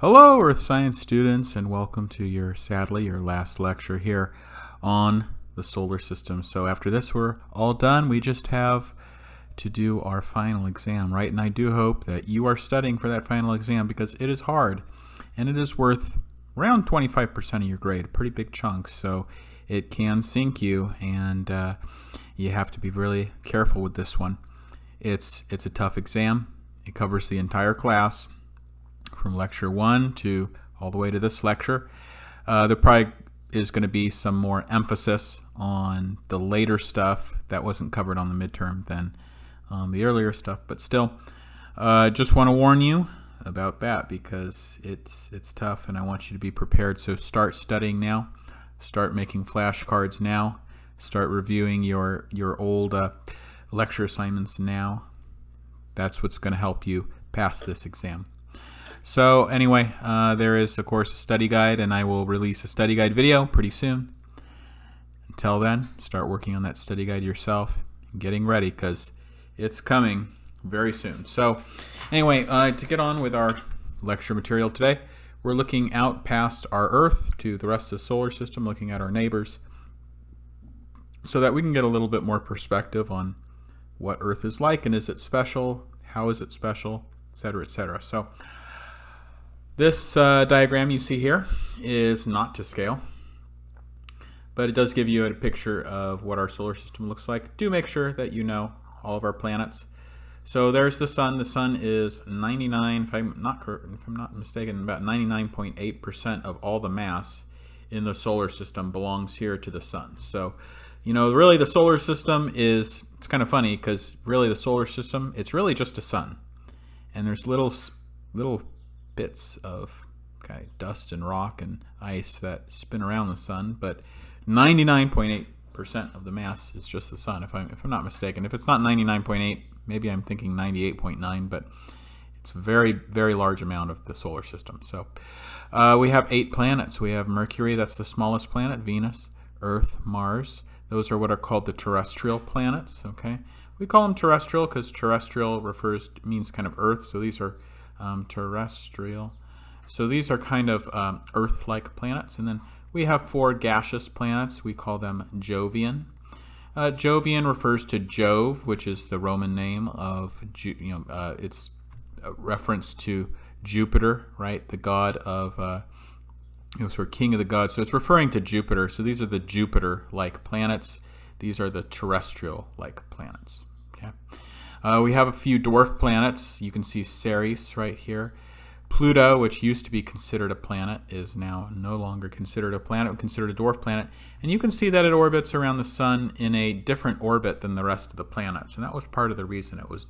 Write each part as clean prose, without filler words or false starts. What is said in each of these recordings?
Hello, Earth Science students, and welcome to your last lecture here on the solar system. So after this, we're all done. We just have to do our final exam, right? And I do hope that you are studying for that final exam because it is hard, and it is worth around 25% of your grade, a pretty big chunk. So it can sink you, and you have to be really careful with this one. It's a tough exam. It covers the entire class, from lecture 1 to all the way to this lecture. There probably is going to be some more emphasis on the later stuff that wasn't covered on the midterm than the earlier stuff, but still, just want to warn you about that because it's tough and I want you to be prepared. So start studying now, start making flashcards now, start reviewing your old lecture assignments now. That's what's going to help you pass this exam. So anyway, there is, of course, a study guide, and I will release a study guide video pretty soon. Until then, start working on that study guide yourself, getting ready, because it's coming very soon. So anyway, to get on with our lecture material today, we're looking out past our Earth to the rest of the solar system, looking at our neighbors, so that we can get a little bit more perspective on what Earth is like, and is it special, how is it special, etc., etc. So this diagram you see here is not to scale, but it does give you a picture of what our solar system looks like. Do make sure that you know all of our planets. So there's the sun. The sun is 99, if I'm not mistaken, about 99.8% of all the mass in the solar system belongs here to the sun. So, you know, really the solar system is, it's kind of funny because really the solar system, it's really just a sun. And there's little bits of dust and rock and ice that spin around the sun, but 99.8% of the mass is just the sun, if I'm not mistaken. If it's not 99.8, maybe I'm thinking 98.9, but it's a very, very large amount of the solar system. So we have 8 planets. We have Mercury, that's the smallest planet, Venus, Earth, Mars. Those are what are called the terrestrial planets. Okay, we call them terrestrial because terrestrial means kind of Earth, so these are terrestrial. So these are kind of Earth-like planets. And then we have 4 gaseous planets. We call them Jovian. Jovian refers to Jove, which is the Roman name of, it's a reference to Jupiter, right? The god of, sort of king of the gods. So it's referring to Jupiter. So these are the Jupiter-like planets. These are the terrestrial-like planets. Okay. We have a few dwarf planets. You can see Ceres right here. Pluto, which used to be considered a planet, is now no longer considered a planet, considered a dwarf planet. And you can see that it orbits around the sun in a different orbit than the rest of the planets. And that was part of the reason it was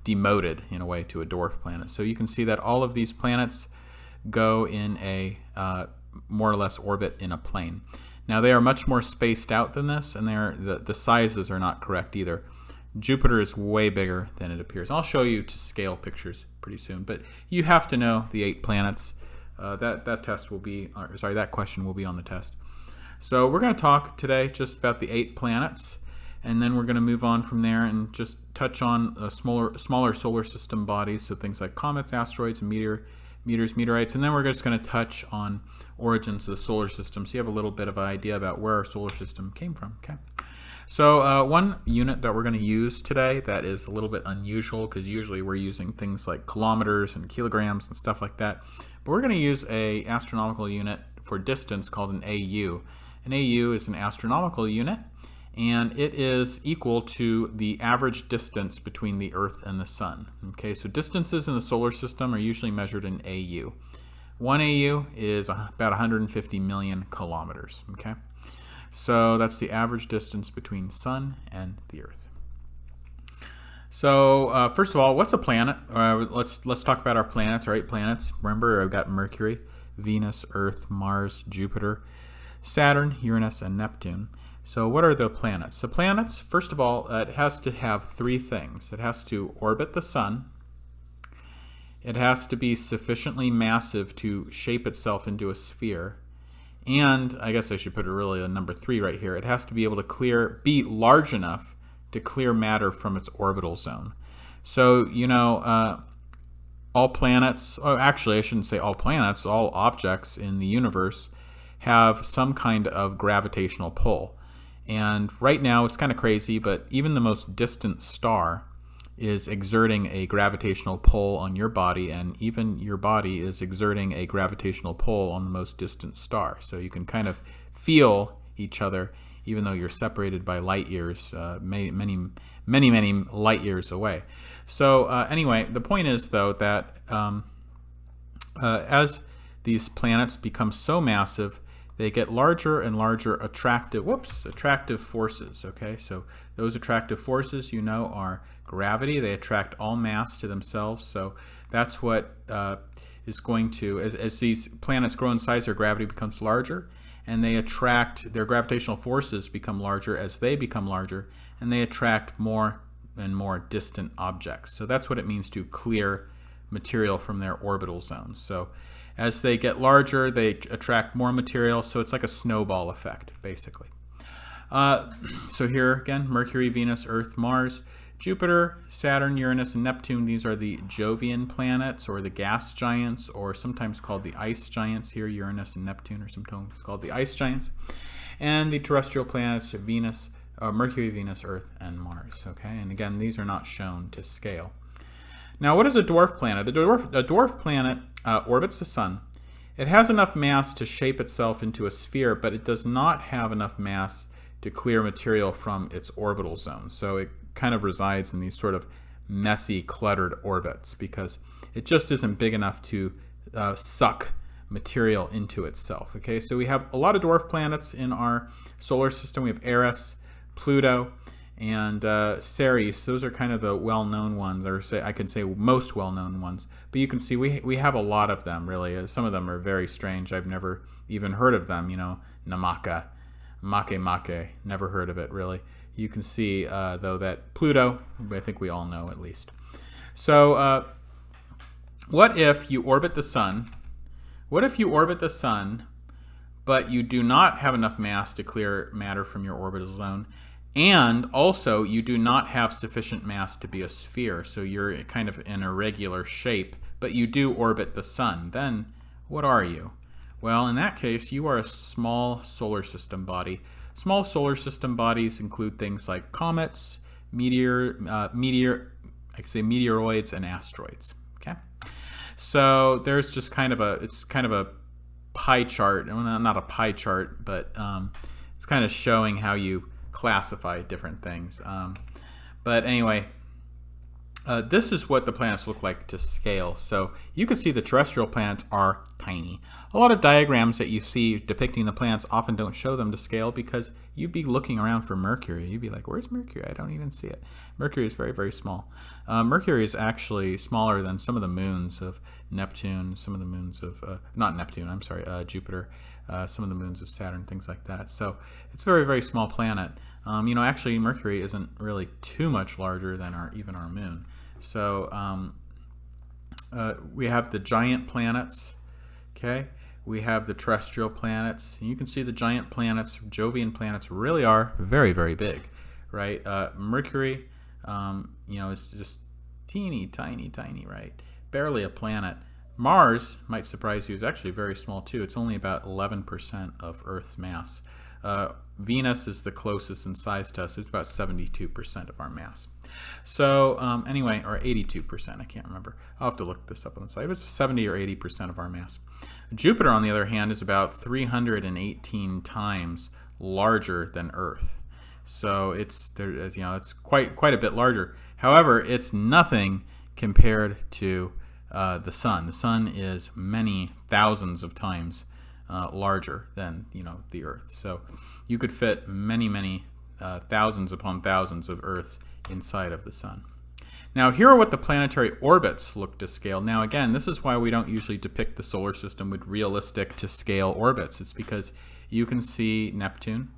demoted in a way to a dwarf planet. So you can see that all of these planets go in a more or less orbit in a plane. Now they are much more spaced out than this, and the sizes are not correct either. Jupiter is way bigger than it appears. I'll show you to scale pictures pretty soon, but you have to know the 8 planets. That question will be on the test. So we're going to talk today just about the 8 planets, and then we're going to move on from there and just touch on smaller solar system bodies, so things like comets, asteroids, and meteorites, and then we're just going to touch on origins of the solar system, so you have a little bit of an idea about where our solar system came from. Okay. So one unit that we're going to use today that is a little bit unusual, because usually we're using things like kilometers and kilograms and stuff like that, but we're going to use a astronomical unit for distance called an AU. An AU is an astronomical unit, and it is equal to the average distance between the Earth and the Sun. Okay, so distances in the solar system are usually measured in AU. 1 AU is about 150 million kilometers. Okay. So that's the average distance between the Sun and the Earth. So first of all, what's a planet? Let's talk about our planets, our 8 planets. Remember, I've got Mercury, Venus, Earth, Mars, Jupiter, Saturn, Uranus, and Neptune. So what are the planets? So planets, first of all, it has to have 3 things. It has to orbit the Sun. It has to be sufficiently massive to shape itself into a sphere. And I guess I should put it really on number 3 right here. It has to be able to be large enough to clear matter from its orbital zone. So, all planets, oh, actually, I shouldn't say all planets, all objects in the universe have some kind of gravitational pull. And right now, it's kind of crazy, but even the most distant star is exerting a gravitational pull on your body, and even your body is exerting a gravitational pull on the most distant star. So you can kind of feel each other, even though you're separated by light years, many light years away. So anyway, the point is, though, that as these planets become so massive, they get larger and larger attractive forces. Okay, so those attractive forces, you know, are gravity. They attract all mass to themselves. So that's what is going to, as these planets grow in size, their gravity becomes larger, and they attract, their gravitational forces become larger as they become larger, and they attract more and more distant objects. So that's what it means to clear material from their orbital zones. So as they get larger, they attract more material, so it's like a snowball effect, basically. So here again, Mercury, Venus, Earth, Mars, Jupiter, Saturn, Uranus, and Neptune. These are the Jovian planets, or the gas giants, or sometimes called the ice giants. Here, Uranus and Neptune are sometimes called the ice giants. And the terrestrial planets, Venus, Mercury, Venus, Earth, and Mars. Okay, and again, these are not shown to scale. Now, what is a dwarf planet? A dwarf planet orbits the sun. It has enough mass to shape itself into a sphere, but it does not have enough mass to clear material from its orbital zone. So it kind of resides in these sort of messy, cluttered orbits because it just isn't big enough to suck material into itself. Okay, so we have a lot of dwarf planets in our solar system. We have Eris, Pluto, and Ceres. Those are kind of the well-known ones, or I could say most well-known ones. But you can see we have a lot of them, really. Some of them are very strange. I've never even heard of them. You know, Namaka, Make, never heard of it, really. You can see, though, that Pluto, I think we all know at least. So what if you orbit the sun? What if you orbit the sun, but you do not have enough mass to clear matter from your orbital zone, and also you do not have sufficient mass to be a sphere, so you're kind of in a regular shape, but you do orbit the sun? Then what are you? Well, in that case, you are a small solar system body. Small solar system bodies include things like comets, meteoroids, and asteroids. Okay, so there's just it's kind of a pie chart. Well, not a pie chart, but it's kind of showing how you classify different things. But anyway, this is what the planets look like to scale. So you can see the terrestrial planets are tiny. A lot of diagrams that you see depicting the planets often don't show them to scale because you'd be looking around for Mercury. You'd be like, where's Mercury? I don't even see it. Mercury is very, very small. Mercury is actually smaller than some of the moons of Neptune, some of the moons of, not Neptune, I'm sorry, Jupiter, some of the moons of Saturn, things like that. So it's a very, very small planet. You know, actually Mercury isn't really too much larger than even our moon. So we have the giant planets, okay? We have the terrestrial planets. And you can see the giant planets, Jovian planets, really are very, very big, right? Mercury, you know, is just teeny, tiny, right? Barely a planet. Mars, might surprise you, is actually very small too. It's only about 11% of Earth's mass. Venus is the closest in size to us. It's about 72% of our mass. So anyway, or 82%, I can't remember. I'll have to look this up on the site. It's 70 or 80% of our mass. Jupiter, on the other hand, is about 318 times larger than Earth. So it's quite a bit larger. However, it's nothing compared to the sun. The sun is many thousands of times larger than the Earth. So you could fit many thousands upon thousands of Earths inside of the sun. Now here are what the planetary orbits look to scale. Now again, this is why we don't usually depict the solar system with realistic to scale orbits. It's because you can see Neptune,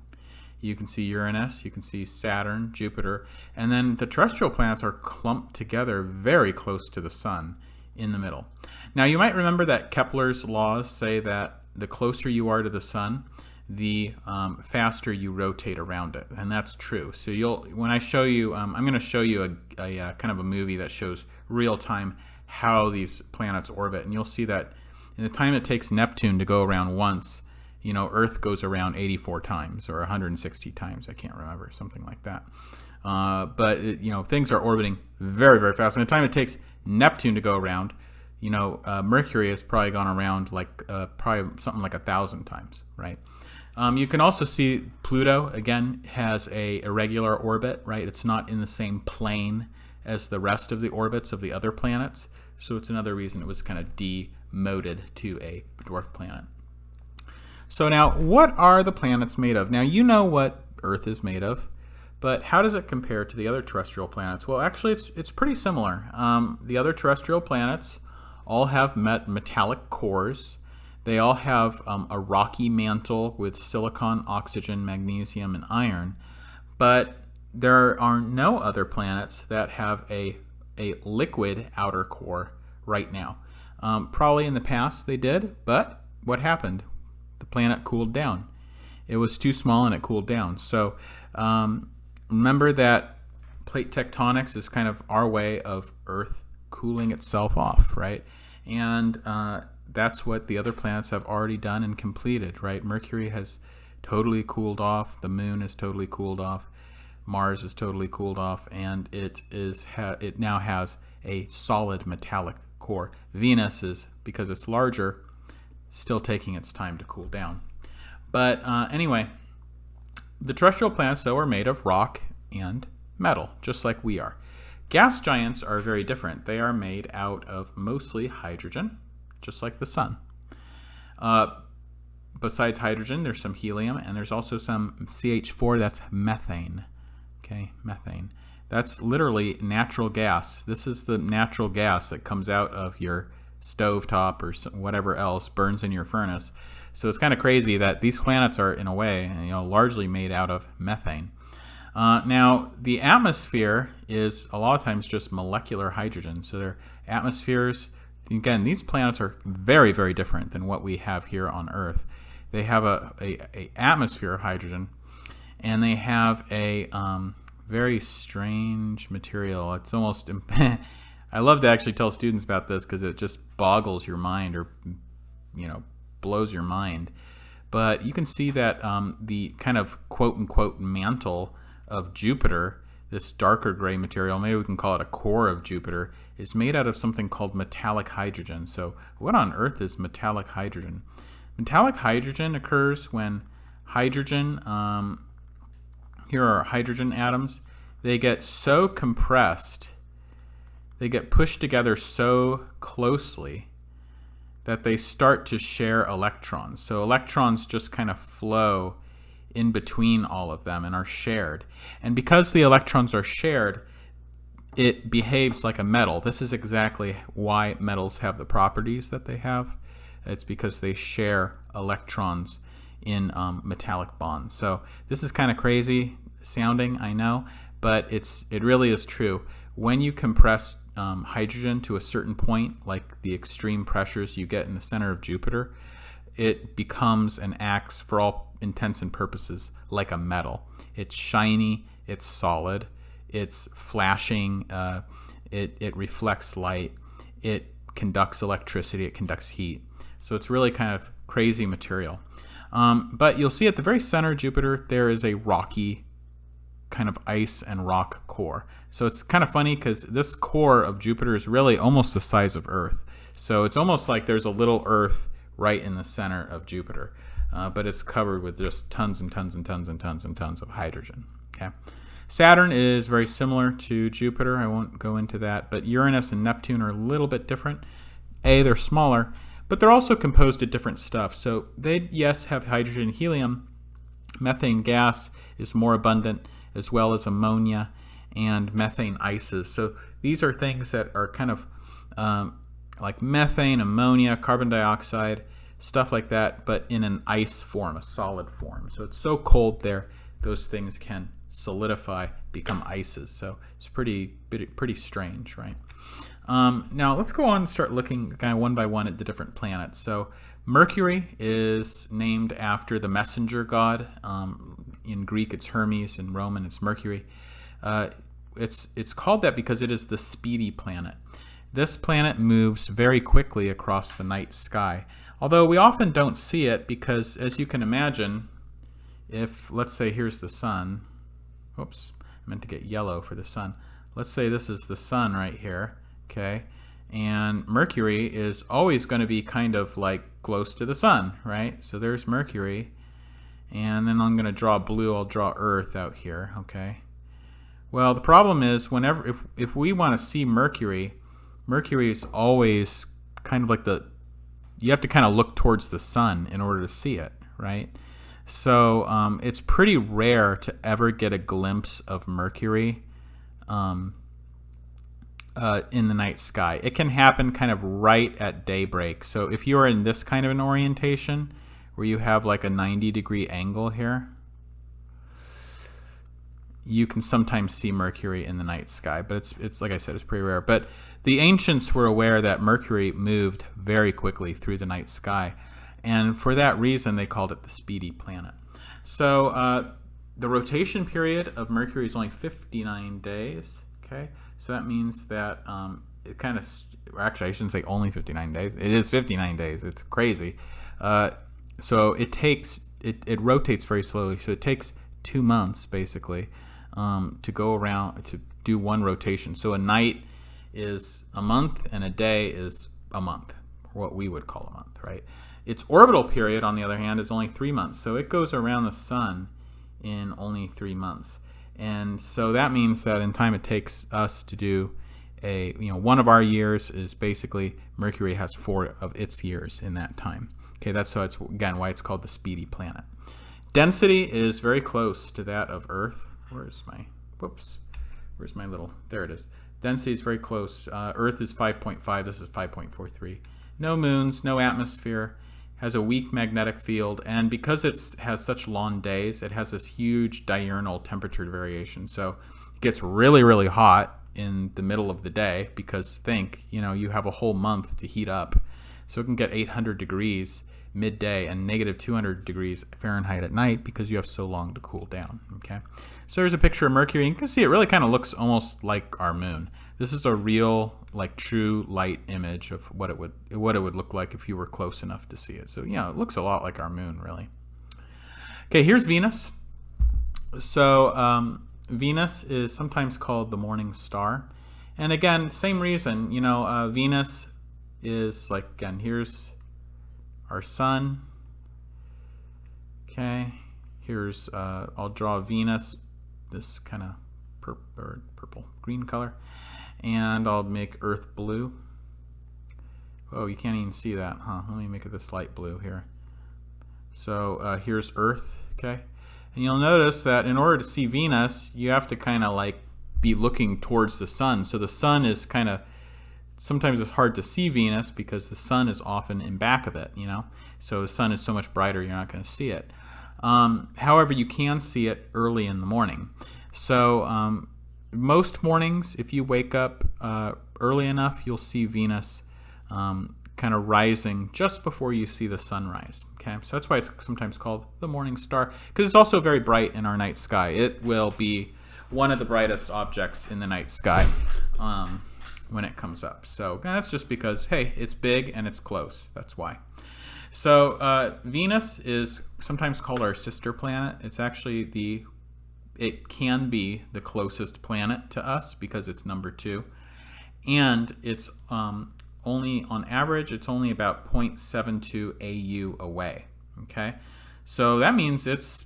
you can see Uranus, you can see Saturn, Jupiter, and then the terrestrial planets are clumped together very close to the sun in the middle. Now you might remember that Kepler's laws say that the closer you are to the sun, the faster you rotate around it, and that's true. So when I show you, I'm going to show you a kind of a movie that shows real-time how these planets orbit. And you'll see that in the time it takes Neptune to go around once, Earth goes around 84 times or 160 times. I can't remember, something like that. But things are orbiting very, very fast. And the time it takes Neptune to go around, Mercury has probably gone around probably something like 1,000 times, right? You can also see Pluto, again, has a irregular orbit, right? It's not in the same plane as the rest of the orbits of the other planets. So it's another reason it was kind of demoted to a dwarf planet. So now, what are the planets made of? Now, you know what Earth is made of, but how does it compare to the other terrestrial planets? Well, actually, it's pretty similar. The other terrestrial planets all have metallic cores. They all have a rocky mantle with silicon, oxygen, magnesium, and iron. But there are no other planets that have a liquid outer core right now. Probably in the past they did, but what happened? The planet cooled down. It was too small and it cooled down. So remember that plate tectonics is kind of our way of Earth cooling itself off, right? And that's what the other planets have already done and completed, right? Mercury has totally cooled off. The Moon is totally cooled off. Mars is totally cooled off, and it now has a solid metallic core. Venus is, because it's larger, still taking its time to cool down. But anyway, the terrestrial planets, though, are made of rock and metal, just like we are. Gas giants are very different. They are made out of mostly hydrogen, just like the sun. Besides hydrogen, there's some helium, and there's also some CH4, that's methane. Okay, methane. That's literally natural gas. This is the natural gas that comes out of your stovetop or whatever else burns in your furnace. So it's kind of crazy that these planets are, in a way, largely made out of methane. Now, the atmosphere is a lot of times just molecular hydrogen. So their atmospheres, again, these planets are very, very different than what we have here on Earth. They have a atmosphere of hydrogen, and they have a very strange material. It's almost I love to actually tell students about this because it just boggles your mind, or blows your mind. But you can see that the kind of quote-unquote mantle of Jupiter, this darker gray material, maybe we can call it a core of Jupiter, is made out of something called metallic hydrogen. So what on earth is metallic hydrogen? Metallic hydrogen occurs when hydrogen, here are hydrogen atoms, they get so compressed, they get pushed together so closely that they start to share electrons. So electrons just kind of flow in between all of them and are shared. And because the electrons are shared, it behaves like a metal. This is exactly why metals have the properties that they have. It's because they share electrons in metallic bonds. So this is kind of crazy sounding, I know, but it really is true. When you compress hydrogen to a certain point, like the extreme pressures you get in the center of Jupiter, it becomes and acts, for all intents and purposes, like a metal. It's shiny, it's solid, it's flashing, it reflects light, it conducts electricity, it conducts heat. So it's really kind of crazy material. But you'll see at the very center of Jupiter, there is a rocky kind of ice and rock core. So it's kind of funny because this core of Jupiter is really almost the size of Earth. So it's almost like there's a little Earth right in the center of Jupiter. But it's covered with just tons and tons and tons and tons and tons of hydrogen. Okay. Saturn is very similar to Jupiter. I won't go into that. But Uranus and Neptune are a little bit different. They're smaller, but they're also composed of different stuff. So they, yes, have hydrogen and helium. Methane gas is more abundant, as well as ammonia and methane ices. So these are things that are kind of like methane, ammonia, carbon dioxide, stuff like that, but in an ice form, a solid form. So it's so cold there, those things can solidify, become ices. So it's pretty strange, right? Now let's go on and start looking kind of one by one at the different planets. So Mercury is named after the messenger god. In Greek it's Hermes, in Roman it's Mercury. It's called that because it is the speedy planet. this planet moves very quickly across the night sky. Although we often don't see it because, as you can imagine, if, let's say, here's the sun. Oops, I meant to get yellow for the sun. Let's say this is the sun right here, okay? And Mercury is always going to be kind of like close to the sun, right? So there's Mercury. And then I'm going to draw blue. I'll draw Earth out here, okay? Well, the problem is whenever, if we want to see Mercury, Mercury is always kind of like you have to kind of look towards the sun in order to see it, right? So it's pretty rare to ever get a glimpse of Mercury in the night sky. It can happen kind of right at daybreak. So if you are in this kind of an orientation where you have like a 90-degree angle here, you can sometimes see Mercury in the night sky, but it's like I said, it's pretty rare. But the ancients were aware that Mercury moved very quickly through the night sky, and for that reason they called it the speedy planet. So the rotation period of Mercury is only 59 days. Okay, so that means that it kind of, actually I shouldn't say only 59 days. It is 59 days. It's crazy. So it rotates very slowly. So it takes 2 months basically to go around, to do one rotation. So a night is a month and a day is a month, what we would call a month, right? Its orbital period, on the other hand, is only 3 months. So it goes around the sun in only 3 months. And so that means that in time it takes us to do one of our years is basically, Mercury has 4 of its years in that time. Okay, that's so it's, again, why it's called the speedy planet. Density is very close to that of Earth. Where's my little, there it is. Density is very close. Earth is 5.5, this is 5.43. No moons, no atmosphere, has a weak magnetic field, and because it has such long days, it has this huge diurnal temperature variation. So it gets really, really hot in the middle of the day because you have a whole month to heat up. So it can get 800 degrees midday and negative 200 degrees Fahrenheit at night because you have so long to cool down. Okay, so there's a picture of Mercury. You can see it really kind of looks almost like our moon. This is a real, like, true light image of what it would look like if you were close enough to see it. So it looks a lot like our moon, really. Okay, here's Venus. So Venus is sometimes called the morning star, and again, same reason. Venus is like, again, here's our sun. Okay, here's I'll draw Venus, this kind of purple green color, and I'll make Earth blue. Oh, you can't even see that, huh? Let me make it this light blue here. So here's Earth. Okay, and you'll notice that in order to see Venus, you have to kind of like be looking towards the sun. So the sun is kind of, sometimes it's hard to see Venus because the sun is often in back of it, so the sun is so much brighter you're not going to see it. However, you can see it early in the morning. So most mornings, if you wake up early enough, you'll see Venus kind of rising just before you see the sunrise. Okay, so that's why it's sometimes called the morning star, because it's also very bright in our night sky. It will be one of the brightest objects in the night sky when it comes up. So that's just because, hey, it's big and it's close. That's why. So Venus is sometimes called our sister planet. It's actually it can be the closest planet to us because it's number 2. And it's only, on average, it's only about 0.72 AU away. Okay, so that means it's,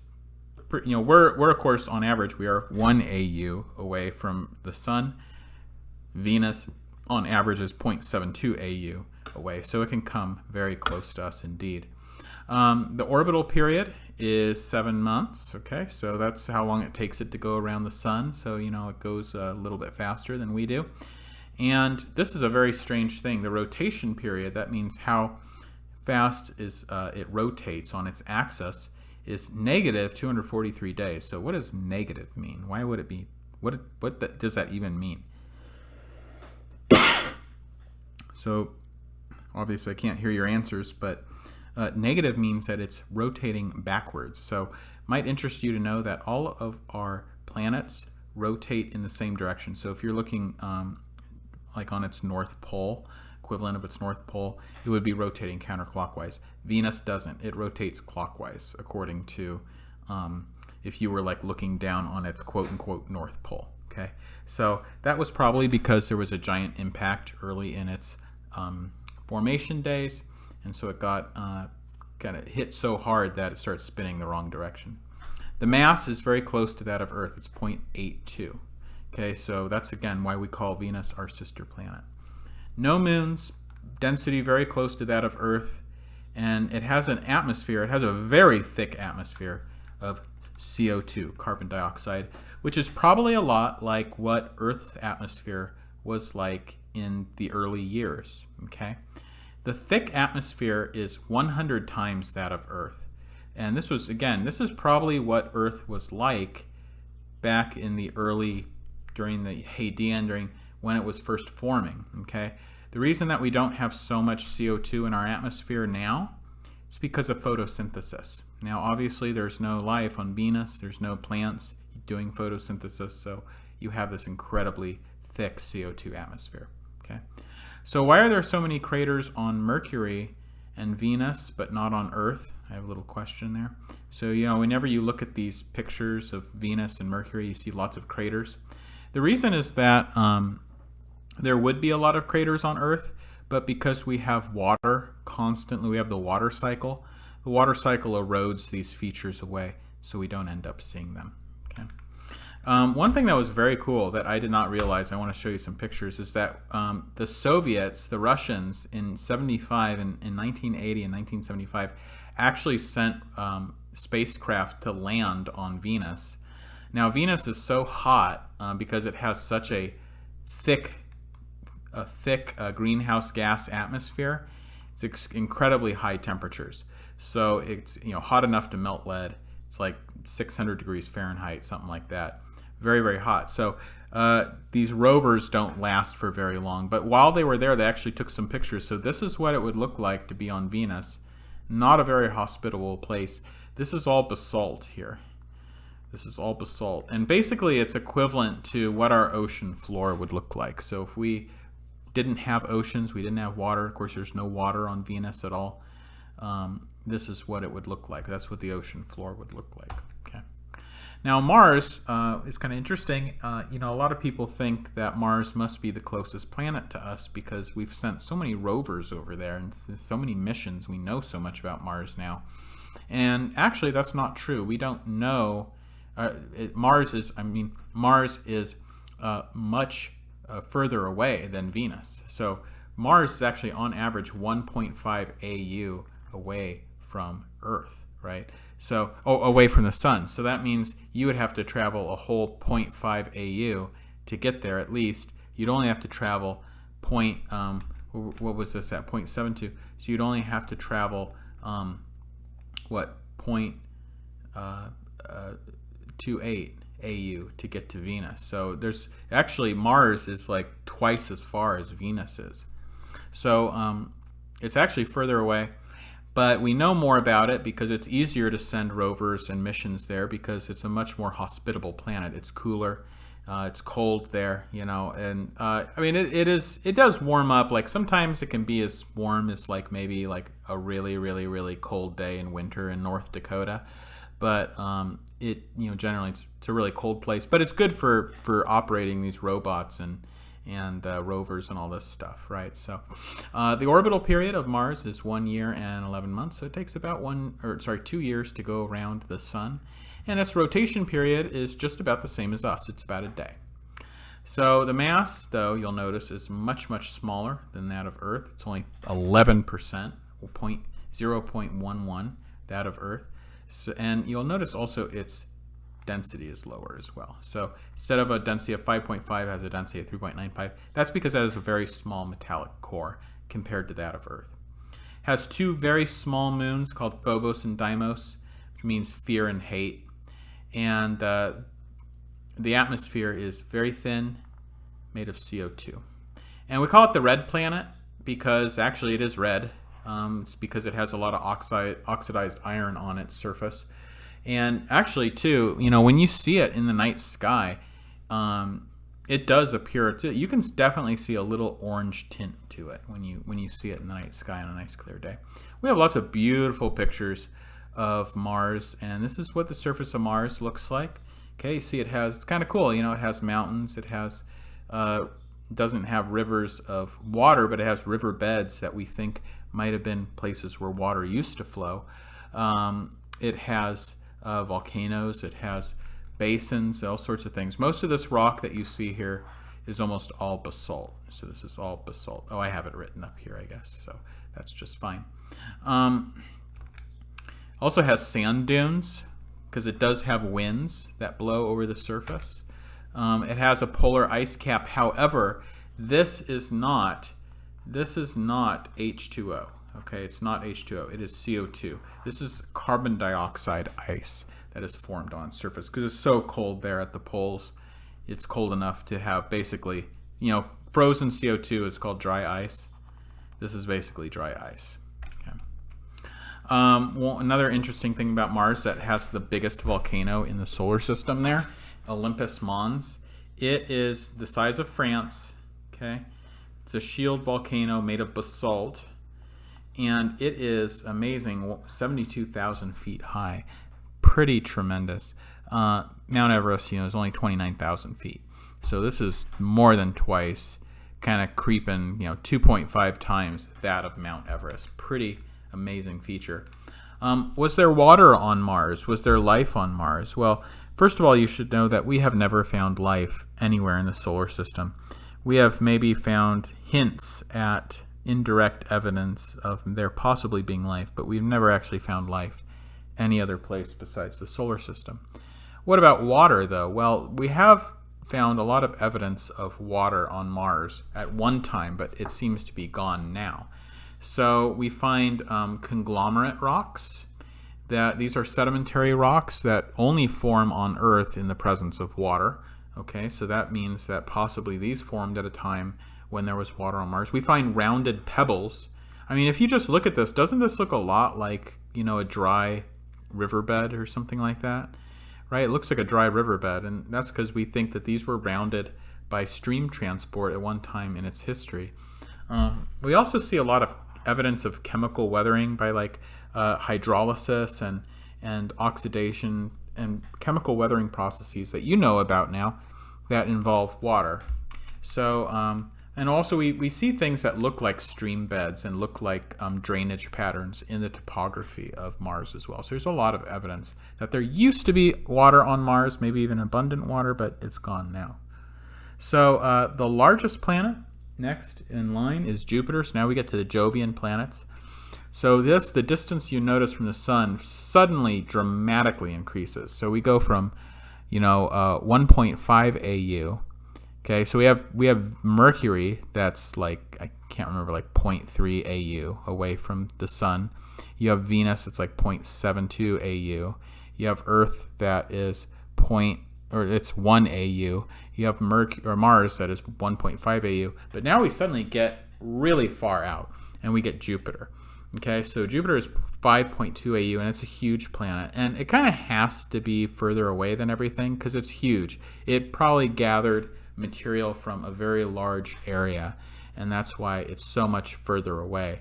we're of course on average we are 1 AU away from the sun. Venus on average is 0.72 AU away, so it can come very close to us indeed. The orbital period is 7 months. Okay, so that's how long it takes it to go around the sun. So it goes a little bit faster than we do. And this is a very strange thing. The rotation period, that means how fast it rotates on its axis, is negative 243 days. So what does negative mean? Why would it be? What does that even mean? So obviously I can't hear your answers, but negative means that it's rotating backwards. So might interest you to know that all of our planets rotate in the same direction. So if you're looking like on its north pole, equivalent of its north pole, it would be rotating counterclockwise. Venus doesn't. It rotates clockwise according to if you were like looking down on its quote-unquote north pole. Okay, so that was probably because there was a giant impact early in its formation days, and so it got kind of hit so hard that it starts spinning the wrong direction. The mass is very close to that of Earth. It's 0.82. Okay, so that's again why we call Venus our sister planet. No moons, density very close to that of Earth, and it has an atmosphere. It has a very thick atmosphere of CO2, carbon dioxide, which is probably a lot like what Earth's atmosphere was like in the early years. Okay, the thick atmosphere is 100 times that of Earth, and this is probably what Earth was like back in the during the Hadean, when it was first forming. Okay, the reason that we don't have so much CO2 in our atmosphere now is because of photosynthesis. Now, obviously, there's no life on Venus. There's no plants doing photosynthesis, so you have this incredibly thick CO2 atmosphere. Okay, so why are there so many craters on Mercury and Venus, but not on Earth? I have a little question there. So, whenever you look at these pictures of Venus and Mercury, you see lots of craters. The reason is that there would be a lot of craters on Earth, but because we have water constantly, we have the water cycle erodes these features away, so we don't end up seeing them. Okay. One thing that was very cool that I did not realize, I want to show you some pictures, is that the Soviets, the Russians, in 1980 and 1975, actually sent spacecraft to land on Venus. Now, Venus is so hot because it has such a thick greenhouse gas atmosphere. It's incredibly high temperatures. So it's hot enough to melt lead. It's like 600 degrees Fahrenheit, something like that. Very, very hot. So these rovers don't last for very long. But while they were there, they actually took some pictures. So this is what it would look like to be on Venus. Not a very hospitable place. This is all basalt here. This is all basalt. And basically it's equivalent to what our ocean floor would look like. So if we didn't have oceans, we didn't have water. Of course, there's no water on Venus at all. This is what it would look like. That's what the ocean floor would look like. Okay. Now Mars is kind of interesting. A lot of people think that Mars must be the closest planet to us because we've sent so many rovers over there and so many missions. We know so much about Mars now. And actually, that's not true. We don't know. Mars is much further away than Venus. So Mars is actually on average 1.5 AU away from Earth, right? So, away from the sun. So that means you would have to travel a whole 0.5 AU to get there at least. You'd only have to travel what was this at? 0.72. So you'd only have to travel, 0.28 AU to get to Venus. So there's actually, Mars is like twice as far as Venus is. So it's actually further away. But we know more about it because it's easier to send rovers and missions there because it's a much more hospitable planet. It's cooler, it's cold there, and it does warm up. Like sometimes it can be as warm as like maybe like a really, really, really cold day in winter in North Dakota. But generally it's a really cold place. But it's good for operating these robots and rovers and all this stuff, right? So the orbital period of Mars is 1 year and 11 months, so it takes about 2 years to go around the sun, and its rotation period is just about the same as us. It's about a day. So the mass, though, you'll notice, is much, much smaller than that of Earth. It's only 11%, 0.11 that of Earth. So, and you'll notice also its density is lower as well. So instead of a density of 5.5, it has a density of 3.95. That's because it has a very small metallic core compared to that of Earth. It has two very small moons called Phobos and Deimos, which means fear and hate. And the atmosphere is very thin, made of CO2. And we call it the red planet because actually it is red. It's because it has a lot of oxidized iron on its surface. And actually, too, when you see it in the night sky, it does appear you can definitely see a little orange tint to it when you see it in the night sky on a nice clear day. We have lots of beautiful pictures of Mars, and this is what the surface of Mars looks like. Okay, you see it's kind of cool. You know, it has mountains. It has doesn't have rivers of water, but it has river beds that we think might have been places where water used to flow. It has volcanoes. It has basins, all sorts of things. Most of this rock that you see here is almost all basalt. So this is all basalt. Oh, I have it written up here, I guess. So that's just fine. Also has sand dunes because it does have winds that blow over the surface. It has a polar ice cap. However, this is not H2O. Okay, it's not H2O. It is CO2. This is carbon dioxide ice that is formed on surface because it's so cold there at the poles. It's cold enough to have basically, you know, frozen CO2 is called dry ice. This is basically dry ice. Okay. Well, another interesting thing about Mars that has the biggest volcano in the solar system there, Olympus Mons. It is the size of France. Okay, it's a shield volcano made of basalt, and it is amazing, 72,000 feet high. Pretty tremendous. Mount Everest, you know, is only 29,000 feet. So this is more than twice, kind of creeping, you know, 2.5 times that of Mount Everest. Pretty amazing feature. Was there water on Mars? Was there life on Mars? Well, first of all, you should know that we have never found life anywhere in the solar system. We have maybe found hints at indirect evidence of there possibly being life, but we've never actually found life any other place besides the solar system. What about water, though? Well, we have found a lot of evidence of water on Mars at one time, but it seems to be gone now. So we find conglomerate rocks. These are sedimentary rocks that only form on Earth in the presence of water. Okay, so that means that possibly these formed at a time when there was water on Mars. We find rounded pebbles. I mean, if you just look at this, doesn't this look a lot like, you know, a dry riverbed or something like that? Right? It looks like a dry riverbed, and that's because we think that these were rounded by stream transport at one time in its history. We also see a lot of evidence of chemical weathering by like hydrolysis and oxidation and chemical weathering processes that you know about now that involve water. So, and also we see things that look like stream beds and look like drainage patterns in the topography of Mars as well. So there's a lot of evidence that there used to be water on Mars, maybe even abundant water, but it's gone now. So the largest planet next in line is Jupiter. So now we get to the Jovian planets. So the distance you notice from the sun suddenly dramatically increases. So we go from, 1.5 AU. Okay, so we have Mercury that's like, I can't remember, like 0.3 AU away from the sun. You have Venus, it's like 0.72 AU. You have Earth that is it's 1 AU. You have Mars that is 1.5 AU. But now we suddenly get really far out, and we get Jupiter. Okay, so Jupiter is 5.2 AU, and it's a huge planet. And it kind of has to be further away than everything because it's huge. It probably gathered material from a very large area, and that's why it's so much further away.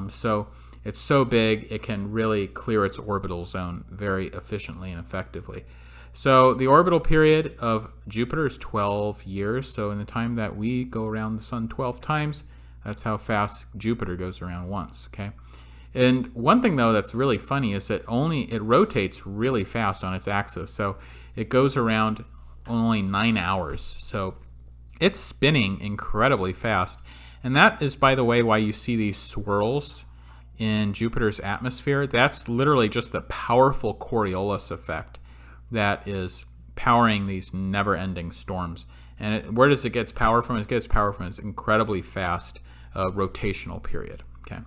So it's so big, it can really clear its orbital zone very efficiently and effectively. So the orbital period of Jupiter is 12 years. So in the time that we go around the sun 12 times, that's how fast Jupiter goes around once. Okay. And one thing though that's really funny is that it rotates really fast on its axis. So it goes around only 9 hours. So it's spinning incredibly fast. And that is, by the way, why you see these swirls in Jupiter's atmosphere. That's literally just the powerful Coriolis effect that is powering these never-ending storms. And where does it get its power from? It gets power from its incredibly fast rotational period. Okay.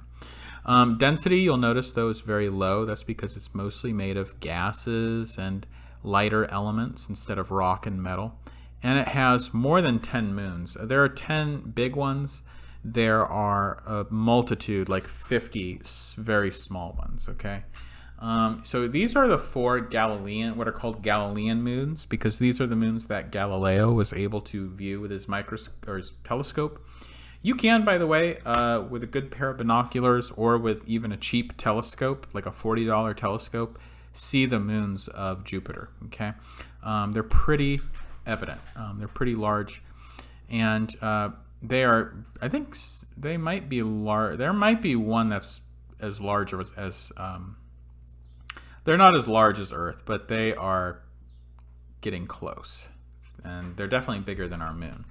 Density, you'll notice, though, is very low. That's because it's mostly made of gases and lighter elements instead of rock and metal. And it has more than 10 moons. There are 10 big ones. There are a multitude, like 50 very small ones, okay? So these are the 4 Galilean, what are called Galilean moons, because these are the moons that Galileo was able to view with his microscope or his telescope. You can, by the way, with a good pair of binoculars or with even a cheap telescope, like a $40 telescope, see the moons of Jupiter. Okay, they're pretty evident. They're pretty large, and they are. I think they might be large. There might be one that's as large as they're not as large as Earth, but they are getting close, and they're definitely bigger than our moon.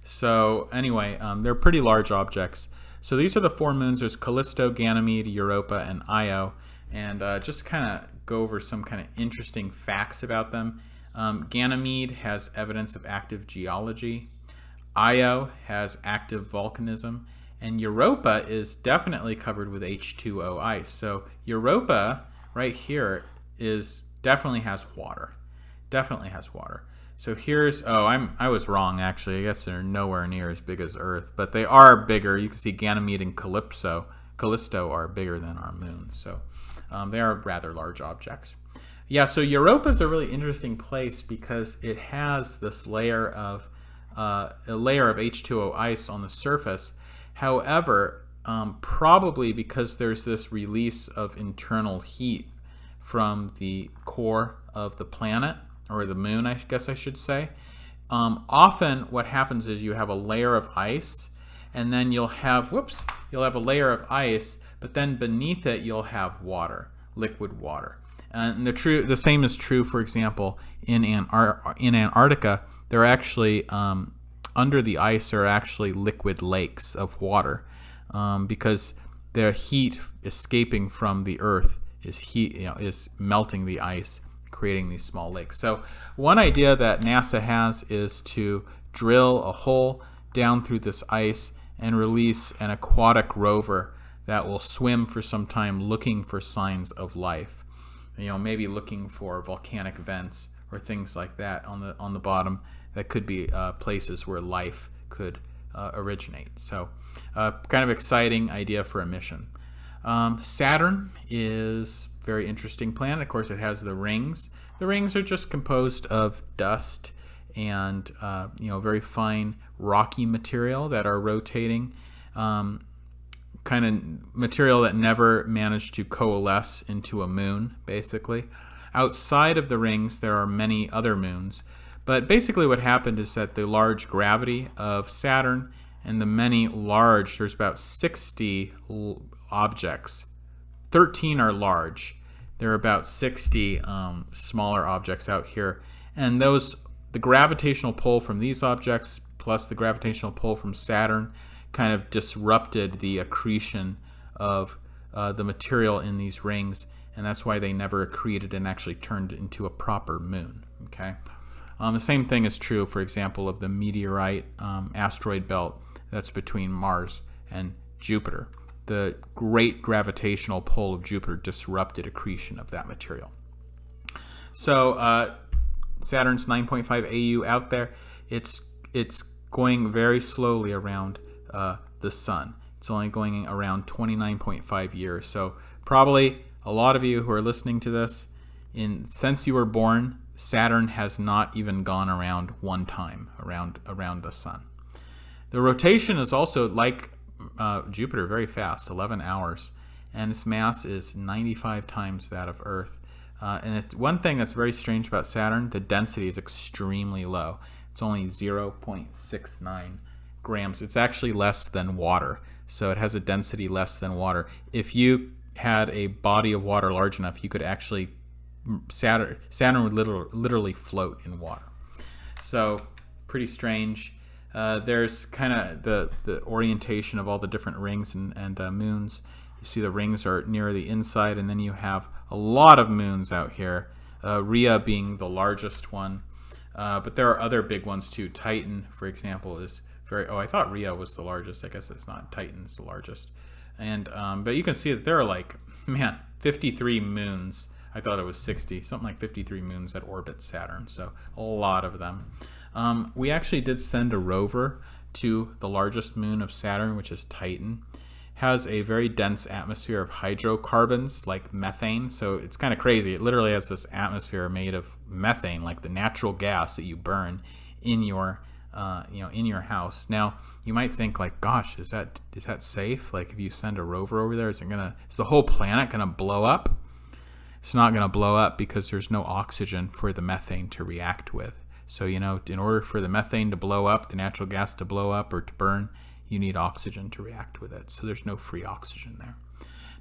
So anyway, they're pretty large objects. So these are the 4 moons. There's Callisto, Ganymede, Europa, and Io. And just kind of go over some kind of interesting facts about them. Ganymede has evidence of active geology. Io has active volcanism. And Europa is definitely covered with H2O ice. So Europa right here definitely has water. Definitely has water. So here's, I was wrong actually. I guess they're nowhere near as big as Earth, but they are bigger. You can see Ganymede and Callisto are bigger than our moon. So they are rather large objects. Yeah, so Europa is a really interesting place because it has this layer of H2O ice on the surface. However, probably because there's this release of internal heat from the core of the planet, or the moon, I guess I should say. Often what happens is you have a layer of ice, and then you'll have a layer of ice, but then beneath it you'll have water, liquid water. And the same is true, for example, in Antarctica. There are actually under the ice are actually liquid lakes of water, because the heat escaping from the Earth is melting the ice, creating these small lakes. So one idea that NASA has is to drill a hole down through this ice and release an aquatic rover that will swim for some time looking for signs of life. Maybe looking for volcanic vents or things like that on the bottom that could be places where life could originate. So kind of exciting idea for a mission. Saturn is a very interesting planet. Of course, it has the rings. The rings are just composed of dust and very fine rocky material that are rotating, kind of material that never managed to coalesce into a moon, basically. Outside of the rings, there are many other moons. But basically what happened is that the large gravity of Saturn and the many large, there's about 60 objects. 13 are large. There are about 60 smaller objects out here. And the gravitational pull from these objects plus the gravitational pull from Saturn kind of disrupted the accretion of the material in these rings, and that's why they never accreted and actually turned into a proper moon. Okay, the same thing is true, for example, of the meteorite asteroid belt that's between Mars and Jupiter. The great gravitational pull of Jupiter disrupted accretion of that material. So Saturn's 9.5 AU out there, it's going very slowly around the sun. It's only going around 29.5 years. So probably a lot of you who are listening to this, since you were born, Saturn has not even gone around one time around the sun. The rotation is also like Jupiter, very fast, 11 hours, and its mass is 95 times that of Earth. And it's one thing that's very strange about Saturn, the density is extremely low. It's only 0.69 grams. It's actually less than water, so it has a density less than water. If you had a body of water large enough, you could actually, Saturn would literally float in water. So pretty strange. There's kind of the orientation of all the different rings and moons. You see the rings are near the inside, and then you have a lot of moons out here, Rhea being the largest one. But there are other big ones too. Titan, for example, is I thought Rhea was the largest. I guess it's not. Titan's the largest. And but you can see that there are 53 moons. I thought it was 60, something like 53 moons that orbit Saturn. So a lot of them. We actually did send a rover to the largest moon of Saturn, which is Titan. has a very dense atmosphere of hydrocarbons like methane. So it's kind of crazy. It literally has this atmosphere made of methane, like the natural gas that you burn in your in your house. Now you might think like, gosh, is that safe? Like if you send a rover over there, is the whole planet gonna blow up? It's not gonna blow up because there's no oxygen for the methane to react with. So in order for the methane to blow up, the natural gas to blow up or to burn, you need oxygen to react with it. So there's no free oxygen there.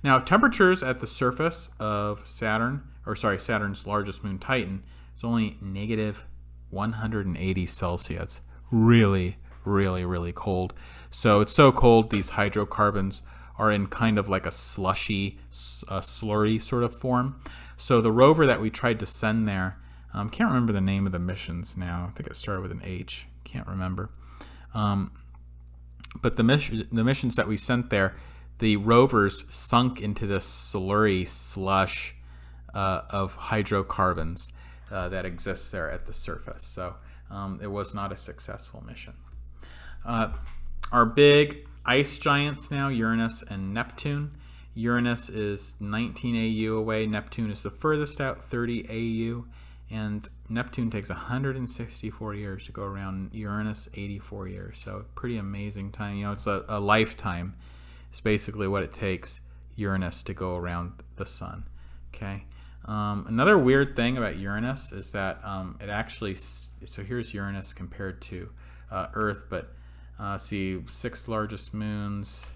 Now, temperatures at the surface of Saturn's largest moon, Titan, is only negative 180 Celsius. Really, really, really cold. So it's so cold, these hydrocarbons are in kind of like a slushy, slurry sort of form. So the rover that we tried to send there, can't remember the name of the missions now. I think it started with an H. Can't remember. But the missions that we sent there, the rovers sunk into this slurry slush of hydrocarbons that exists there at the surface. So it was not a successful mission. Our big ice giants now, Uranus and Neptune. Uranus is 19 AU away. Neptune is the furthest out, 30 AU. And Neptune takes 164 years to go around. Uranus, 84 years. So pretty amazing time. It's a lifetime. It's basically what it takes Uranus to go around the sun. Okay. Another weird thing about Uranus is that it actually, so here's Uranus compared to Earth, but see, 6 largest moons.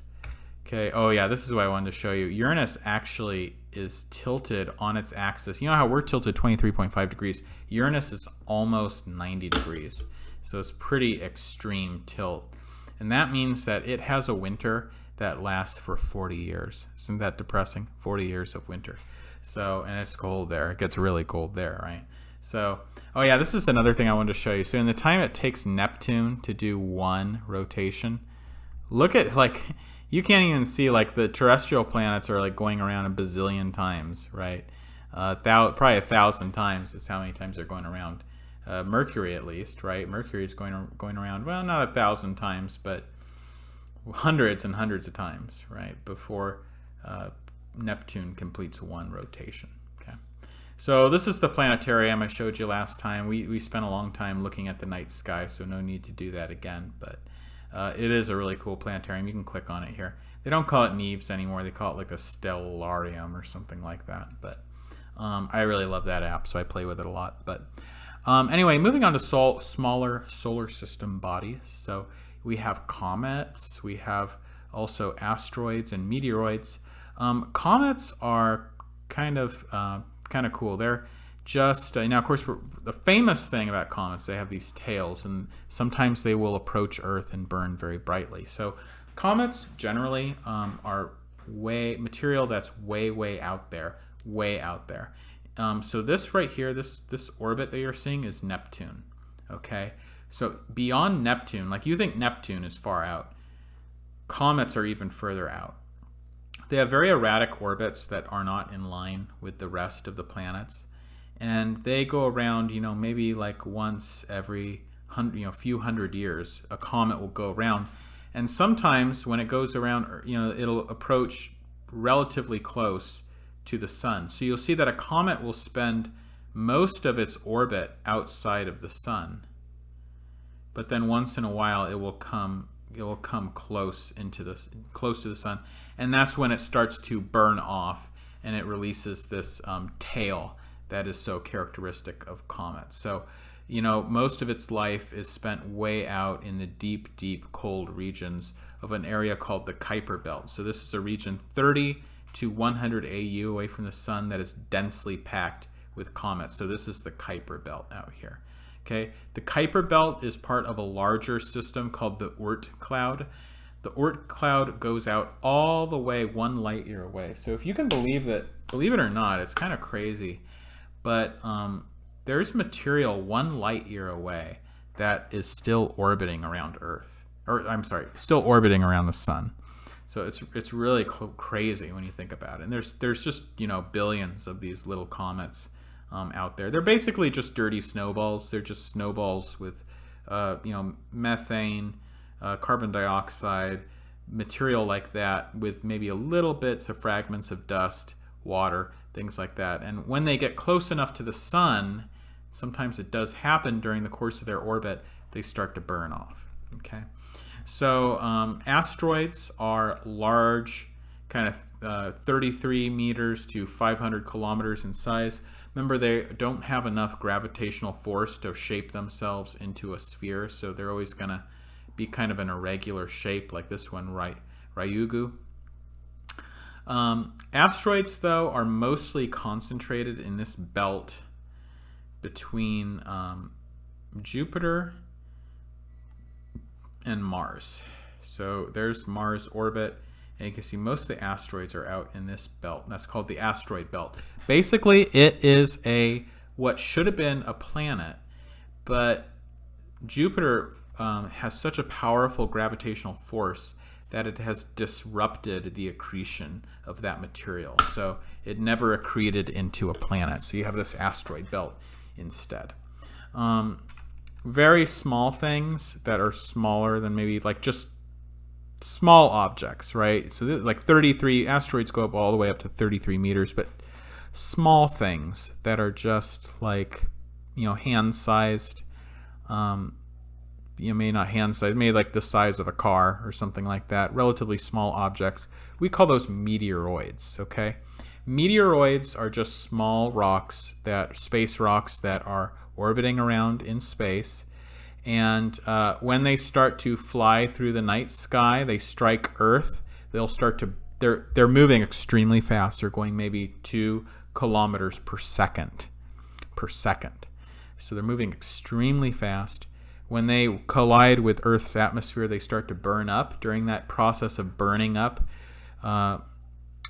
Okay, oh yeah, this is what I wanted to show you. Uranus actually is tilted on its axis. You know how we're tilted 23.5 degrees? Uranus is almost 90 degrees. So it's pretty extreme tilt. And that means that it has a winter that lasts for 40 years. Isn't that depressing? 40 years of winter. So, and it's cold there. It gets really cold there, right? So, oh yeah, this is another thing I wanted to show you. So in the time it takes Neptune to do one rotation, look at, like, you can't even see, like, the terrestrial planets are like going around a bazillion times, right? Probably 1,000 times is how many times they're going around. Mercury, at least, right? Mercury is going around, well, not 1,000 times, but hundreds and hundreds of times, right? Before Neptune completes one rotation. Okay. So this is the planetarium I showed you last time. We spent a long time looking at the night sky, so no need to do that again, but it is a really cool planetarium. You can click on it here. They don't call it Neves anymore. They call it like a stellarium or something like that. But I really love that app, so I play with it a lot. But anyway, moving on to smaller solar system bodies. So we have comets. We have also asteroids and meteoroids. Comets are kind of cool. They're just now, of course, the famous thing about comets, they have these tails, and sometimes they will approach Earth and burn very brightly. So comets generally are material that's way out there, so this right here, this orbit that you're seeing is Neptune. Okay, so beyond Neptune, like you think Neptune is far out, comets are even further out. They have very erratic orbits that are not in line with the rest of the planets. And they go around, maybe like once every few hundred years, a comet will go around. And sometimes when it goes around, it'll approach relatively close to the sun. So you'll see that a comet will spend most of its orbit outside of the sun. But then once in a while, it will come close to the sun. And that's when it starts to burn off and it releases this tail that is so characteristic of comets. So, most of its life is spent way out in the deep, cold regions of an area called the Kuiper Belt. So this is a region 30 to 100 AU away from the sun that is densely packed with comets. So this is the Kuiper Belt out here. Okay, the Kuiper Belt is part of a larger system called the Oort cloud. The Oort cloud goes out all the way 1 light year away. So if you can believe it or not, it's kind of crazy. But there's material 1 light year away that is still orbiting around Earth. Still orbiting around the sun. So it's really crazy when you think about it. And there's just, billions of these little comets out there. They're basically just dirty snowballs. They're just snowballs with, methane, carbon dioxide, material like that with maybe a little bits of fragments of dust, water, things like that. And when they get close enough to the sun, sometimes it does happen during the course of their orbit, they start to burn off. Okay, so asteroids are large, kind of 33 meters to 500 kilometers in size. Remember, they don't have enough gravitational force to shape themselves into a sphere, so they're always going to be kind of an irregular shape, like this one, Ryugu. Asteroids, though, are mostly concentrated in this belt between Jupiter and Mars. So there's Mars orbit, and you can see most of the asteroids are out in this belt, and that's called the asteroid belt. Basically, it is what should have been a planet, but Jupiter has such a powerful gravitational force that it has disrupted the accretion of that material. So it never accreted into a planet. So you have this asteroid belt instead. Very small things that are smaller than maybe like just small objects, right? So like 33 asteroids go up all the way up to 33 meters, but small things that are just like, hand-sized, maybe not hand-sized, maybe like the size of a car or something like that, relatively small objects. We call those meteoroids, okay? Meteoroids are just small rocks, space rocks that are orbiting around in space. And when they start to fly through the night sky, they strike Earth. They're moving extremely fast. They're going maybe 2 kilometers per second. So they're moving extremely fast. When they collide with Earth's atmosphere, they start to burn up. During that process of burning up,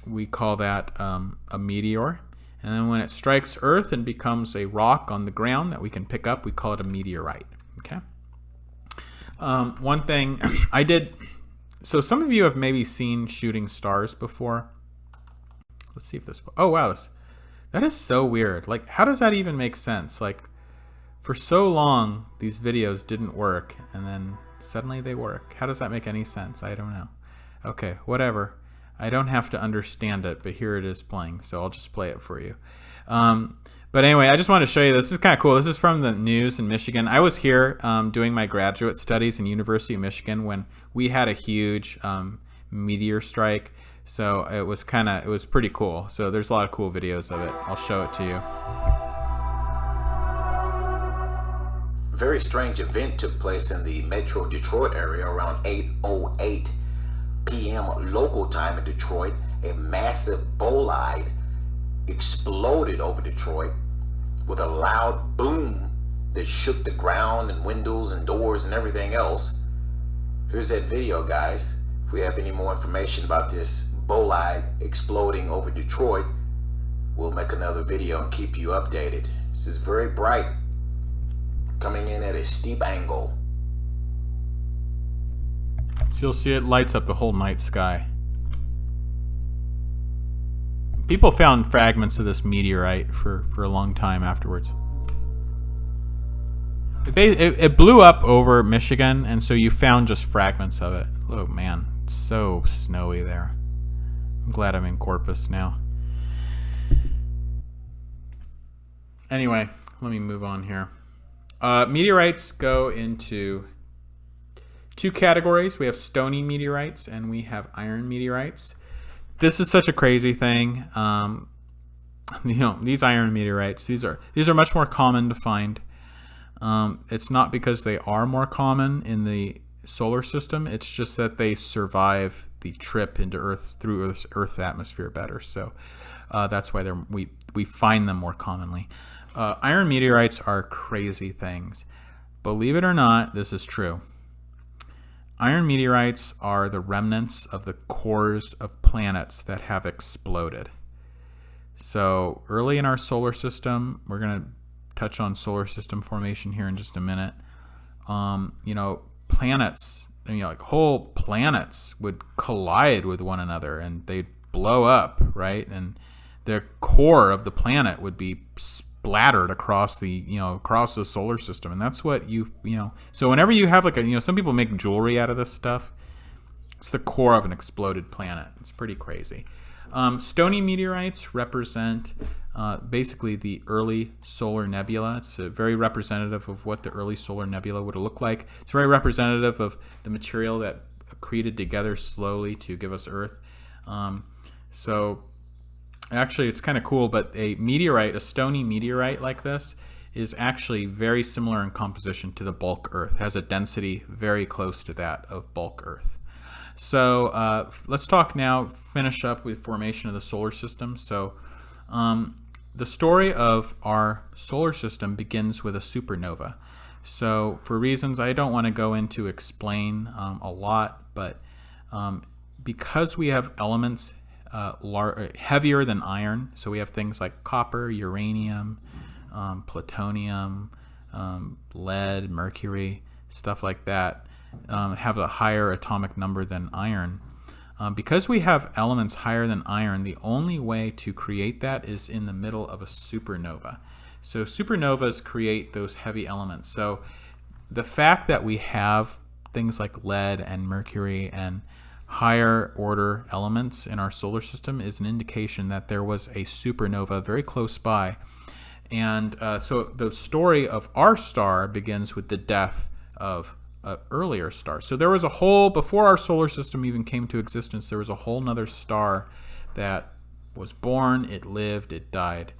we call that a meteor. And then when it strikes Earth and becomes a rock on the ground that we can pick up, we call it a meteorite. Okay. One thing I did, so some of you have maybe seen shooting stars before. Let's see if this, oh wow, that is so weird. Like, how does that even make sense? Like, for so long, these videos didn't work, and then suddenly they work. How does that make any sense? I don't know. Okay, whatever. I don't have to understand it, but here it is playing, so I'll just play it for you. But anyway, I just wanted to show you this. This is kind of cool. This is from the news in Michigan. I was here doing my graduate studies in University of Michigan when we had a huge meteor strike. So it was pretty cool. So there's a lot of cool videos of it. I'll show it to you. A very strange event took place in the Metro Detroit area around 8:08 p.m. local time in Detroit. A massive bolide exploded over Detroit with a loud boom that shook the ground and windows and doors and everything else. Here's that video, guys. If we have any more information about this bolide exploding over Detroit, we'll make another video and keep you updated. This is very bright, coming in at a steep angle. So you'll see it lights up the whole night sky. People found fragments of this meteorite for a long time afterwards. It blew up over Michigan, and so you found just fragments of it. Oh man, it's so snowy there. I'm glad I'm in Corpus now. Anyway, let me move on here. Meteorites go into 2 categories. We have stony meteorites and we have iron meteorites. This is such a crazy thing. These iron meteorites, these are much more common to find. It's not because they are more common in the solar system. It's just that they survive the trip into Earth through Earth's atmosphere better. So that's why we find them more commonly. Iron meteorites are crazy things. Believe it or not, this is true. Iron meteorites are the remnants of the cores of planets that have exploded. So early in our solar system, we're going to touch on solar system formation here in just a minute. Planets, like whole planets would collide with one another and they'd blow up, right? And the core of the planet would be splattered across the solar system. And that's what so whenever you have some people make jewelry out of this stuff. it's the core of an exploded planet. It's pretty crazy. Stony meteorites represent basically the early solar nebula. It's very representative of what the early solar nebula would have looked like. It's very representative of the material that accreted together slowly to give us Earth. So actually, it's kind of cool, but a meteorite, a stony meteorite like this, is actually very similar in composition to the bulk Earth. It has a density very close to that of bulk Earth. So let's talk now, finish up with formation of the solar system. So the story of our solar system begins with a supernova. So for reasons I don't want to go into explain a lot, but because we have elements heavier than iron, so we have things like copper, uranium, plutonium, lead, mercury, stuff like that, have a higher atomic number than iron. Because we have elements higher than iron, the only way to create that is in the middle of a supernova. So supernovas create those heavy elements. So the fact that we have things like lead and mercury and higher order elements in our solar system is an indication that there was a supernova very close by. And so the story of our star begins with the death of an earlier star. So there was a whole, before our solar system even came to existence, there was a whole nother star that was born, it lived, it died,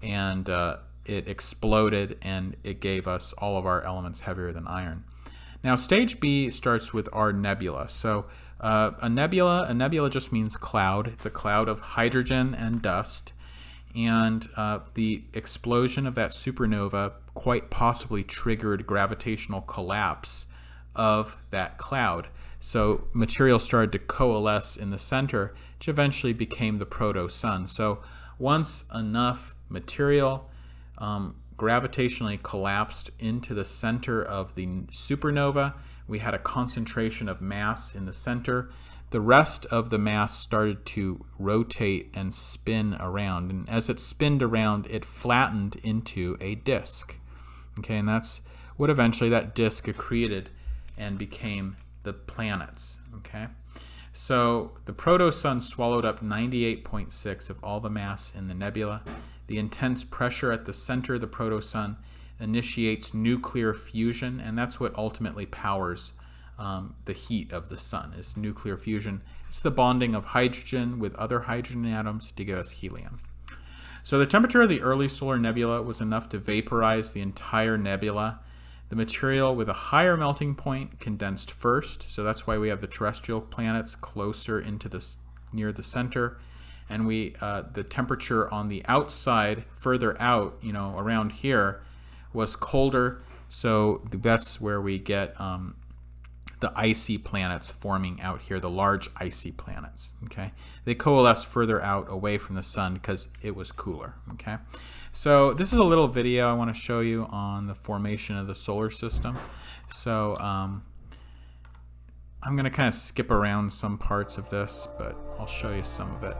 and it exploded, and it gave us all of our elements heavier than iron. Now stage B starts with our nebula. So a nebula just means cloud. It's a cloud of hydrogen and dust. And the explosion of that supernova quite possibly triggered gravitational collapse of that cloud. So material started to coalesce in the center, which eventually became the proto-sun. So once enough material gravitationally collapsed into the center of the supernova, we had a concentration of mass in the center. The rest of the mass started to rotate and spin around, and as it spinned around, it flattened into a disk. Okay, and that's what eventually that disk accreted and became the planets. Okay, so the proto-sun swallowed up 98.6 of all the mass in the nebula. The intense pressure at the center of the proto-sun initiates nuclear fusion, and that's what ultimately powers the heat of the sun, is nuclear fusion. It's the bonding of hydrogen with other hydrogen atoms to give us helium. So the temperature of the early solar nebula was enough to vaporize the entire nebula. The material with a higher melting point condensed first, so that's why we have the terrestrial planets closer into near the center. And the temperature on the outside, further out, around here, was colder. So that's where we get the icy planets forming out here, the large icy planets. Okay, they coalesce further out away from the sun because it was cooler. Okay, so this is a little video I want to show you on the formation of the solar system. So I'm going to kind of skip around some parts of this, but I'll show you some of it.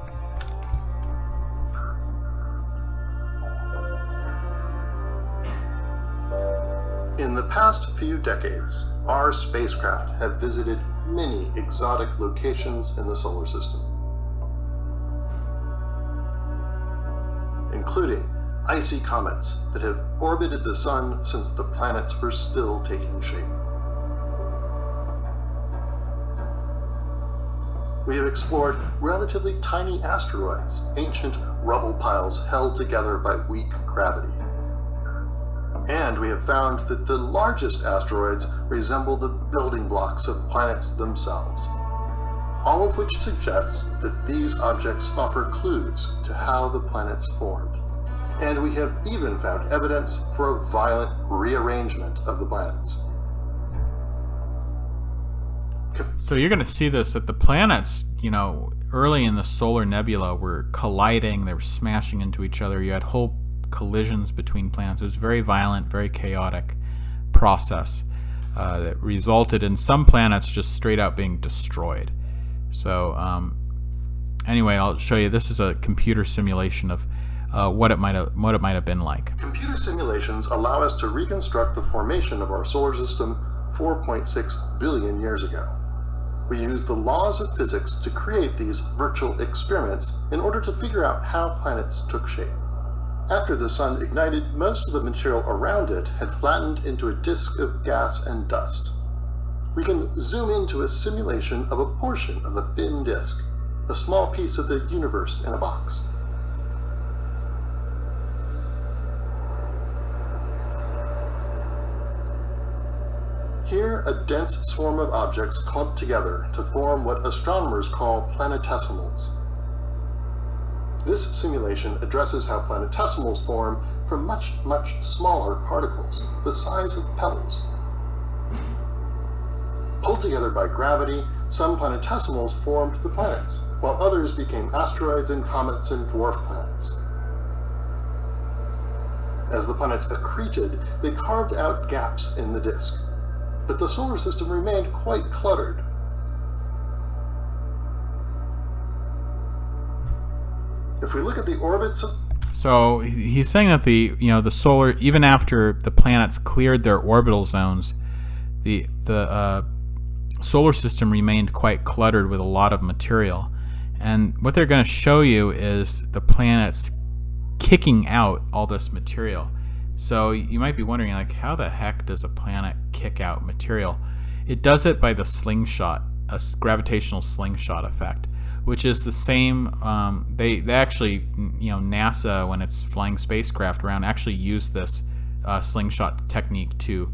In the past few decades, our spacecraft have visited many exotic locations in the solar system, including icy comets that have orbited the sun since the planets were still taking shape. We have explored relatively tiny asteroids, ancient rubble piles held together by weak gravity. And we have found that the largest asteroids resemble the building blocks of planets themselves, all of which suggests that these objects offer clues to how the planets formed. And we have even found evidence for a violent rearrangement of the planets. So you're going to see this, that the planets, early in the solar nebula were colliding, they were smashing into each other. You had whole collisions between planets. It was a very violent, very chaotic process that resulted in some planets just straight out being destroyed. So anyway, I'll show you. This is a computer simulation of what it might have been like. Computer simulations allow us to reconstruct the formation of our solar system 4.6 billion years ago. We use the laws of physics to create these virtual experiments in order to figure out how planets took shape. After the Sun ignited, most of the material around it had flattened into a disk of gas and dust. We can zoom into a simulation of a portion of the thin disk, a small piece of the universe in a box. Here, a dense swarm of objects clump together to form what astronomers call planetesimals. This simulation addresses how planetesimals form from much, much smaller particles, the size of pebbles. Pulled together by gravity, some planetesimals formed the planets, while others became asteroids and comets and dwarf planets. As the planets accreted, they carved out gaps in the disk, but the solar system remained quite cluttered. If we look at the orbits of... So he's saying that the solar, even after the planets cleared their orbital zones, the solar system remained quite cluttered with a lot of material. And what they're going to show you is the planets kicking out all this material. So you might be wondering, like, how the heck does a planet kick out material? It does it by the slingshot, a gravitational slingshot effect, which is the same. They actually, NASA, when it's flying spacecraft around, actually use this slingshot technique to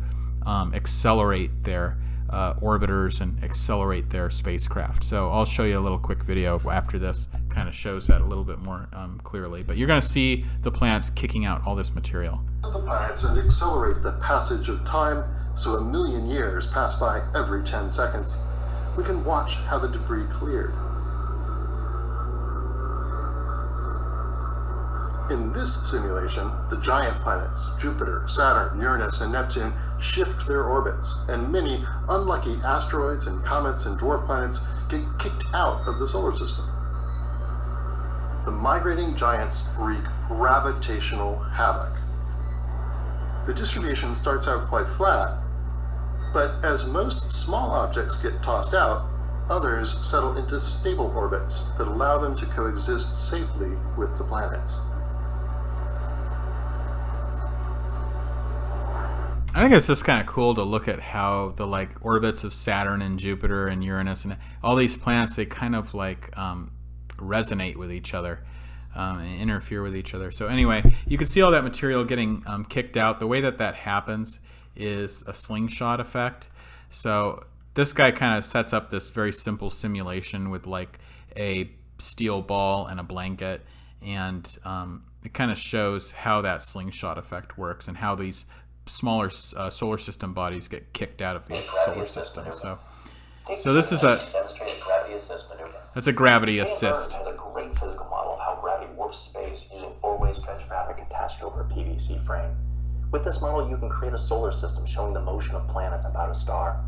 accelerate their orbiters and accelerate their spacecraft. So I'll show you a little quick video after this, kind of shows that a little bit more clearly. But you're going to see the planets kicking out all this material. The planets and accelerate the passage of time, so 1 million years pass by every 10 seconds. We can watch how the debris cleared. In this simulation, the giant planets, Jupiter, Saturn, Uranus, and Neptune, shift their orbits, and many unlucky asteroids and comets and dwarf planets get kicked out of the solar system. The migrating giants wreak gravitational havoc. The distribution starts out quite flat, but as most small objects get tossed out, others settle into stable orbits that allow them to coexist safely with the planets. I think it's just kind of cool to look at how the orbits of Saturn and Jupiter and Uranus and all these planets, they kind of resonate with each other and interfere with each other. So anyway, you can see all that material getting kicked out. The way that happens is a slingshot effect. So this guy kind of sets up this very simple simulation with a steel ball and a blanket, and it kind of shows how that slingshot effect works and how these smaller solar system bodies get kicked out of the solar system. So this is that's a gravity assist. Has a great physical model of how gravity warps space using four-way stretch fabric attached over a PVC frame. With this model, you can create a solar system showing the motion of planets about a star,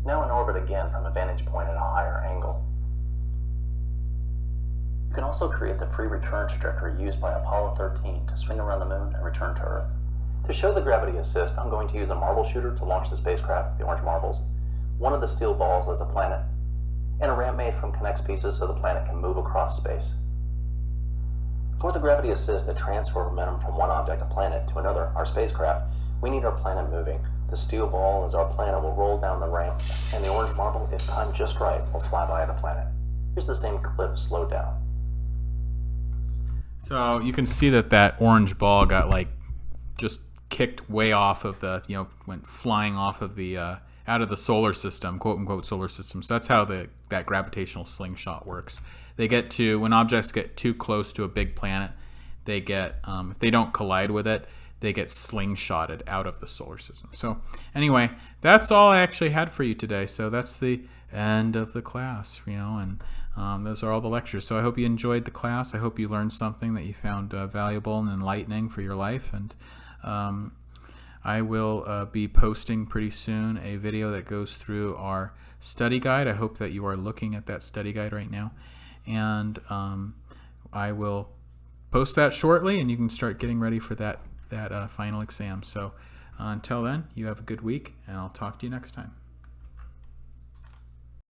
now in orbit again from a vantage point at a higher angle. You can also create the free return trajectory used by Apollo 13 to swing around the moon and return to Earth. To show the gravity assist, I'm going to use a marble shooter to launch the spacecraft, the orange marbles, one of the steel balls as a planet, and a ramp made from Connects pieces so the planet can move across space. For the gravity assist that transfer momentum from one object, a planet, to another, our spacecraft, we need our planet moving. The steel ball as our planet will roll down the ramp, and the orange marble, if timed just right, will fly by the planet. Here's the same clip slowed down. So you can see that orange ball got just kicked way off of the, went flying off of the out of the solar system, quote unquote solar system. So that's how that gravitational slingshot works. They get to, when objects get too close to a big planet, they get if they don't collide with it, they get slingshotted out of the solar system. So anyway, that's all I actually had for you today. So that's the end of the class, and those are all the lectures. So I hope you enjoyed the class. I hope you learned something that you found valuable and enlightening for your life. And I will be posting pretty soon a video that goes through our study guide. I hope that you are looking at that study guide right now. And I will post that shortly, and you can start getting ready for that final exam. So until then, you have a good week, and I'll talk to you next time.